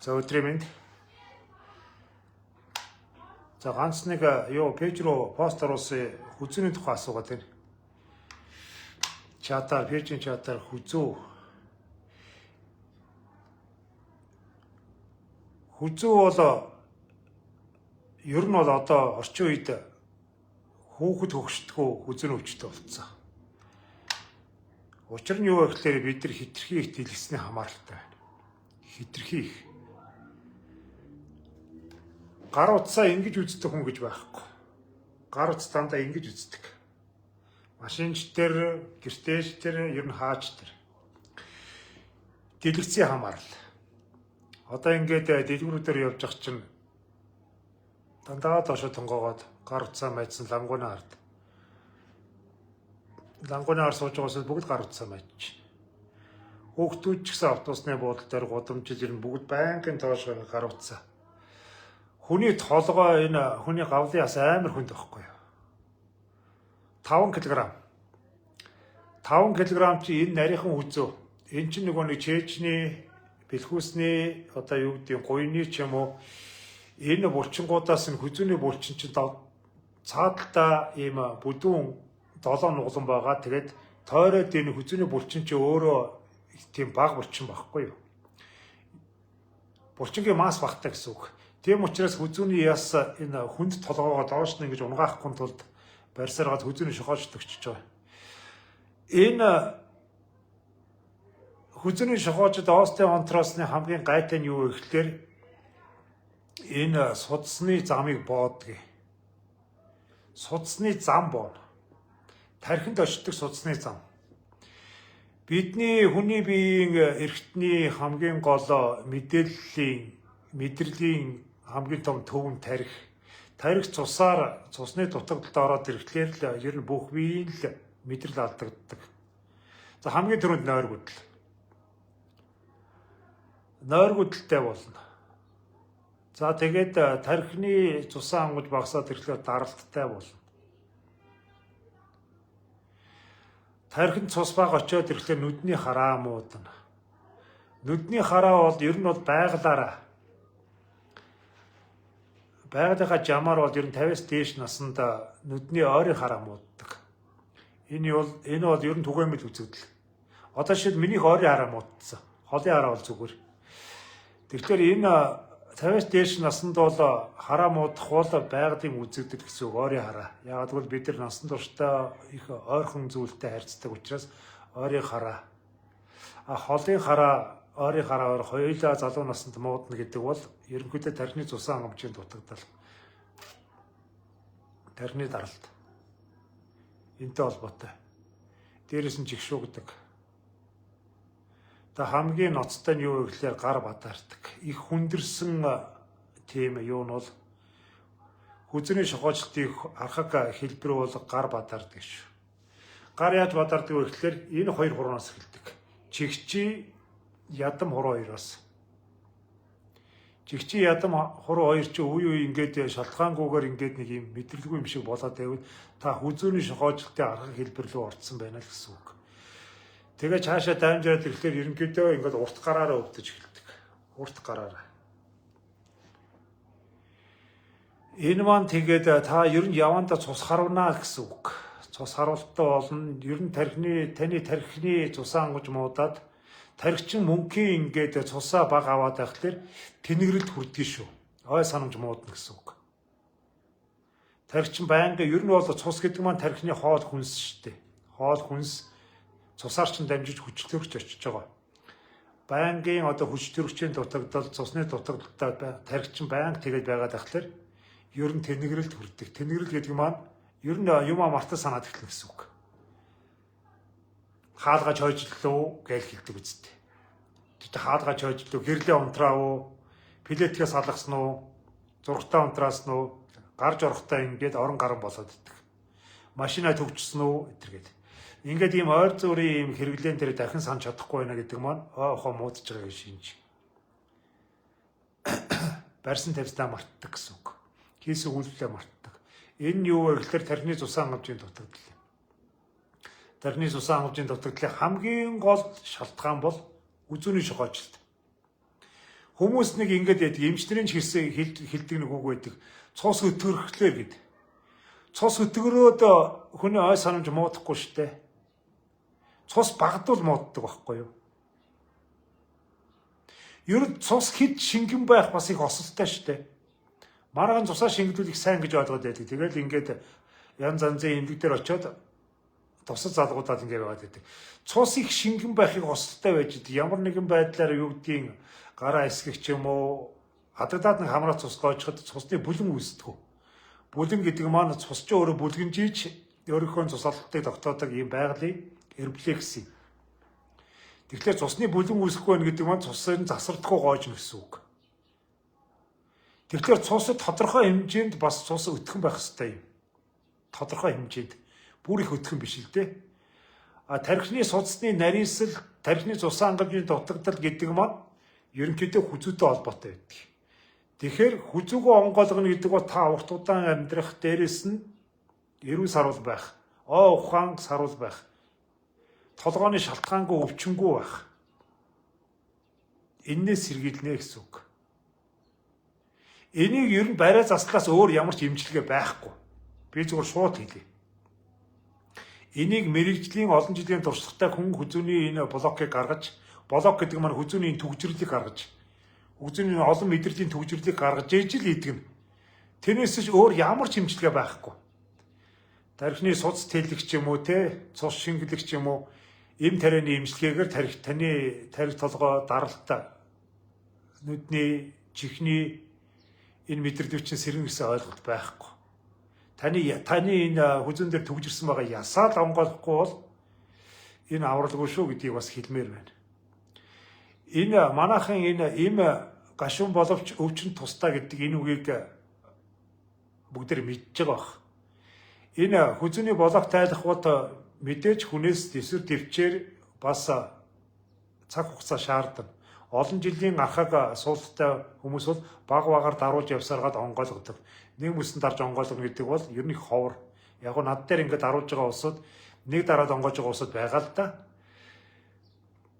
За өдрийн мэнд. За ганц нэг пэйж руу пост оруулсан хүзүүний тухай асуугаад байна. Чатаар, пэйжийн чатаар хүзүү бол ер нь бол одоо орчин үед хүүхэд хөгшдгөө хүзүүний өвчтөй болцсон. Учир нь юу вэ гэхээр бид нар хитрхи их дэлгэсний хамааралтай байна. Хитрхи их. Гар утсаа ингэж үздэг хүн гэж байхгүй. Гар утас дандаа ингэж үздэг. Машинч дээр, гэртеж дээр, ер нь хаач дээр. Дэлгэцийн хамаарал. Одоо ингээд дэлгүүрүүдээр явж ах чинь дандаа доошо тонгоогоод гар утсаа майдсан лангууны ард. Лангууны ард сууж байгаасаа бүгд гар утсаа майдчих. Хүүхдүүд ч гэсэн автобусны буудлын дээр гудамжил ер нь бүгд байнгын тоошоо гар утсаа. Хүний толгой энэ хүний гавлын ас амар хүнд байхгүй юу? 5 кг. 5 кг чи энэ нарийнхан хүзөө. Энэ чинь нөгөө нэг чэжний, бэлхүүсний одоо юу гэдэг гуйны ч юм уу энэ булчингуудаас нь хүзүүний булчин чинь цаадалтаа ийм бүдүүн 7 нуглан байгаа. Тэгээд тойроод энэ хүзүүний булчин чи өөрөө тийм баг булчин байхгүй юу? Булчингийн масс багтаа гэсэн үг. Тийм учраас хүзүүний яс энэ хүнд толгоогоо доош нь ингэж унгаахгүй тулд барьсараад хүзүүний шохоож төгчөж байгаа. Энэ хүзүүний шохоожд остеоонтросны хамгийн гайтай нь юу вэ гэхээр энэ судасны замыг боодгийг. Судасны зам боно. Тархинд очдог судасны зам. Бидний хүний биеийн эрхтний хамгийн гол мэдрэлийн хамгийн том төвөм тарих. Тарих цусны дутагдалд ороод ирэхлээр л ер нь бүх биеийн л мэдрэл алдагддаг. За хамгийн түрүүнд нойр гүдэл. Нойр гүдэлтэй болно. За тэгээд тархины цусаа ангаж багасаад ирэхлээр даралттай болно. Тархинд цус баг очиод ирэхлээр нүдний хараа муудана. Нүдний хараа бол ер нь бол байгалийнхаа жамаар бол ер нь 50-аас дээш насанд нүдний ойрын хараа мууддаг. Энэ бол ер нь түгээмэл үзэгдэл. Одоо шил минийх ойрын хараа муудсан. Холын хараа бол зүгээр. Тэгэхээр энэ 50-аас дээш насанд бол хараа муудах бол байгалийн үзэгдэл гэсэн үг ойрын хараа. Яагаад гэвэл бид нар насан туршдаа их ойрхон зүйлтэй харьцдаг учраас ойрын хараа. Холын хараа ойрын хараагаар хоёулаа залуу наснд муудна гэдэг бол ерөнхийдөө тархины цусан хангамжийн дутагдал. Тархины даралт. Энтэй холбоотой. Дээрээс нь жигшүүгдэг. Та хамгийн ноцтой нь юу вэ гэхээр гар бадаардаг. Их хүндэрсэн тийм юу нь бол хүзүүний шохоожлтын архаг хэлбэр бол гар бадаардаг шүү. Гар яаж бадаардаг вэ гэхээр энэ хоёр хуруунаас эхэлдэг. Чигчи ядам хуруу хоёроос. Чигчи ядам хуруу хоёр чи үе ингээд шалтгаангүйгээр ингээд нэг юм мэдрэлгүй юм шиг болоод байвал та хүзүүний шохоожлтын арга хэлбэр рүү орсон байна л гэсэн үг. Тэгээ цаашаа дамжаад ирэхлээр ерөнхийдөө ингээд урт гараараа өвдөж эхэлдэг. Урт гараараа. Энэ маань тэгээд та ер нь явандаа цус харуулна гэсэн үг. Цус харуултаа болно. Ер нь таны тархины цусаа ангаж муудаад тархичин мөнхийн ингээд цусаа баг аваад байхлаар тэнэгрэлд хүрдэг шүү. Ой санамж муудна гэсэн үг. Тархичин байнга ер нь бол цус гэдэг маань тархины хоол хүнс шүү дээ. Хоол хүнс цусаар чинь дамжиж хүчлэгч очиж байгаа. Байнгын одоо хүчлэгчийн дутагдал, цусны дутагдaltaй тархичин байнга тэгээд байгаад байхлаар ер нь тэнэгрэлд хүрдэг. Тэнэгрэл гэдэг маань ер нь юм мартаж санаад эхэлнэ гэсэн үг. Хаалгаж хойжлоо гэж хэлдэг үстэй. Тэгтээ хаалгаж хойжлоо, гэрлээ унтраа уу, плеткээс салгасан уу, зургатаа унтраасан уу, гарч орохтой ингээд орон гарan болоод идэх. Машина төвчсөн үү гэтэргээд. Ингээд ийм ойр зүрийн ийм хэрэглэн дээр дахин санаж чадахгүй байна гэдэг маань оохоо муудаж байгааг шинж. Барьсан тавьснаа мартдаг гэсэн үг. Хийсэн үйлдэлээ мартдаг. Энэ нь юу вэ гэхээр тархины цусан хангамжийн дутагдал юм. тархины цусан хангамжийн дутагдлын хамгийн гол шалтгаан бол үзүүний шохоожилт. Хүмүүс нэг ингэж яадаг, эмчнэрийн ч хэлдэг нэг үг байдаг. Цус өтгөрхлөө гэд. Цус өтгөрөөд хүний ой санамж муудахгүй штэ. Цус багдвал мууддаг байхгүй юу? Ер нь цус хэд шингэн байх бас их осолтой штэ. Маргаан цусаа шингэдүүлэх сайн гэж ойлгоод байдаг. Тэгэл ингээд янз янзын эмнэлэг дээр очиод тусад залгуудаад ингээд байгаад байдаг. Цус их шингэн байхыг осолтой байж идэг. Ямар нэгэн байдлаар юу гэдгийг гараа эсгэх ч юм уу, хадагдаад нэг хамраа цус гоожход цусны бүлэн үүсдэг. Бүлэн гэдэг маань цус ч өөрөө бүлгэнжиж өөрийнхөө цусалтыг тогтоодог юм байгалийн рефлекс юм. Тэгэхээр цусны бүлэн үүсэхгүй байх гэдэг маань цусын засвардахгүй гоожно гэсэн үг. Тэгэхээр цус тодорхой хэмжээнд бас цус өтгөн байх хэрэгтэй юм. Тодорхой хэмжээнд. Бүр их өтгөн биш л дээ. Тархины судасны нарийсал, тархины цусан хангамжийн дутагдал гэдэг маань ерөнхийдөө хүзүүтэй холбоотой байдаг. Тэгэхээр хүзүүгөө онгойлгоно гэдэг бол та урт удаан амьдрах, дээрээс нь эрүүл сарвал байх, ухаан сарвал байх, толгойн шалтгаангүй өвчнгүй байх. Эннээс сэргийлнэ гэсэн үг. Энийг ер нь барай заслаас өөр ямар ч эмчилгээ байхгүй. Би зөвхөн шууд хэлье. Энийг мэрэгжлийн олон жилийн туршлагатай хүн хүзүүний энэ блокийг гаргаж, блок гэдэг маань хүзүүний төгжрлийг гаргаж, хүзүүний олон мэдрэлийн төгжрлийг гаргаж ижил хийдэг нь. Тэрнээс ч өөр ямар ч эмчилгээ байхгүй. Тархины судас тэлэх ч юм уу, цус шингэлэх ч юм уу, эм тарианы эмчилгээгээр таны тарих толгой даралт, нүдний, чихний энэ мэдрэлвчин сэргэн гэсэн ойлголт байхгүй. Таны энэ хүзүүн дээр төгжирсэн байгаа ясаад онгойлохгүй бол энэ авралгүй шүү гэдгийг бас хэлмээр байна. Энэ манайхан энэ эм гашуун боловч өвчин тусдаа гэдэг энэ үгийг бүгдээр мэдж байгаа бах. Энэ хүзүүний блок тайлахууд мэдээж хүнээс дэвсвэр төвчээр бас цаг хугацаа шаардна. Олон жилийн архаг суулттай хүмүүс бол баг даруулж явсараад онгойлгодог. Нэг мөсөн дарж онгойлгоно гэдэг бол ер нь ховор. Яг нь над дээр ингээд даруулж байгаа улсууд нэг дараад онгойлж байгаа улсууд байгаа л да.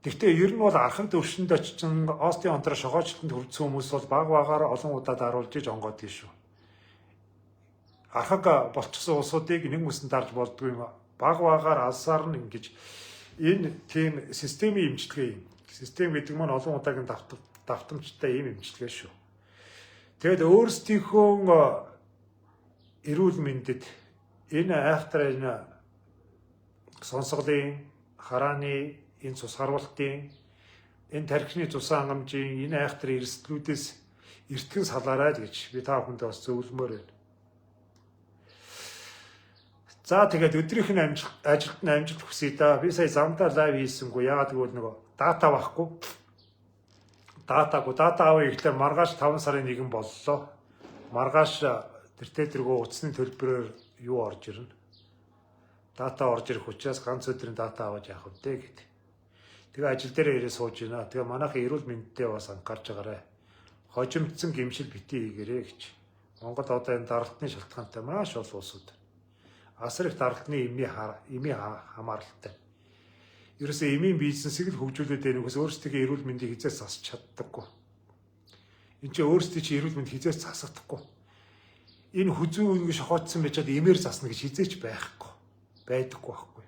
Гэхдээ ер нь бол архаг төвшөнд очсон остео онтор шохоочлолтод хүрсэн хүмүүс бол багаар олон удаа даруулж иж онгойд шүү. Архаг болчихсон улсуудыг нэг мөсөн дарж болдгүй юм. Багаар алсаар нь ингэж энэ тийм системийн эмчилгээ юм. Систем гэдэг нь олон удаагийн давтамжтай юм эмчилгээ шүү. Тэгэд өөрсдийнхөө эрүүл мэндэд энэ айхтар энэ сонсголын, харааны, энэ цус харуултын, энэ тархины цусан хангамжийн энэ айхтар эрсдлүүдээс эртгэн салаарай гэж би та бүхэндээ бас зөвлөмөр байна. За тэгээд өдрийнх нь ажилд нь амжилт хүсье да. Би сая замдаа лайв хийсэнгүй. Яагаад гэвэл нөгөө дата байхгүй. Дата авах ихлээр маргааш 5 сарын 1 боллоо. Маргааш тэртээ утасны төлбөрөөр юу орж ирнэ. Дата орж ирэх учраас ганц өдрийн дата аваад явах вэ гэдэг. Тэгээ ажил дээр ирээ сууж байна. Тэгээ манайхын эрүүл мэндэд бас анхаарч байгаарай. Хожимдсан гэмшил битгий хийгээрэй гэж. Монгол одоо энэ даралтны шалтгаантай маш олон улсууд. Асар их даралтны эмийн хамааралтай. Ерөөсөө эмийн бизнесийг л хөгжүүлээд байнаас өөрсдөө эрүүл мэндийг хизээс засч чаддаггүй. Энд чинь өөрсдөө чи эрүүл мэнд хизээс засагдахгүй. Энэ хүзүү ингэ шохоотсон байжгаад эмээр засна гэж хизээч байхгүй. Байдаггүй байхгүй.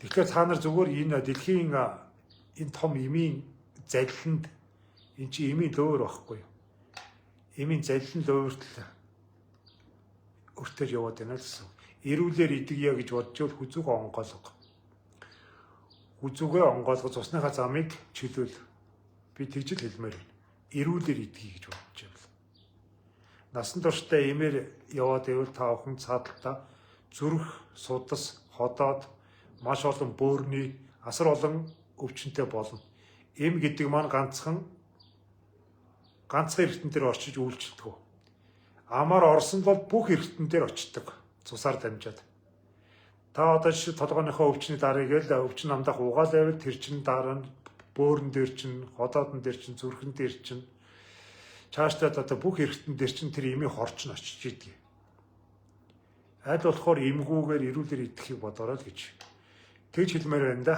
Тэгэхээр та нар зүгээр энэ дэлхийн энэ том эмийн залиланд энэ чи эмийн лөөр байхгүй. Эмийн залилан лөөртөл өртөж яваад байна л гэсэн. Эрүүлэр идэгье гэж бодчихвол хүзүүгээ онгойлго. Хүзүүгээ онгойлго цусныхаа замыг чөлөөл. Би тэгж л хэлмээр байна. Эрүүлэр идэгье гэж бодож байна. Насан туршдаа эмээр яваад байвал та бүхэн цаадалтаа зүрх, судас, ходоод маш олон бөөрийн асар олон өвчнөд болно. Эм гэдэг маань ганцхан эргэтэн дээр орчиж үйлчлдэг. Амар орсон бол бүх эргэтэн дээр очдог. Цусаар дамжаад. Та одоо жишээ толгойнхоо өвчний дарыг л өвчин намдах угаал байвал тэр чин дараа нь бөөрөн дээр чин, ходоодон дээр чин, зүрхэн дээр чин цаашдаа одоо бүх эргэтэн дээр чин тэр эмийн хорч нь очиж идэг. Аль болохоор эмгүүгээр эрүүлэр идэхийг бодорой л гэж. Тэгж хэлмээр байна да.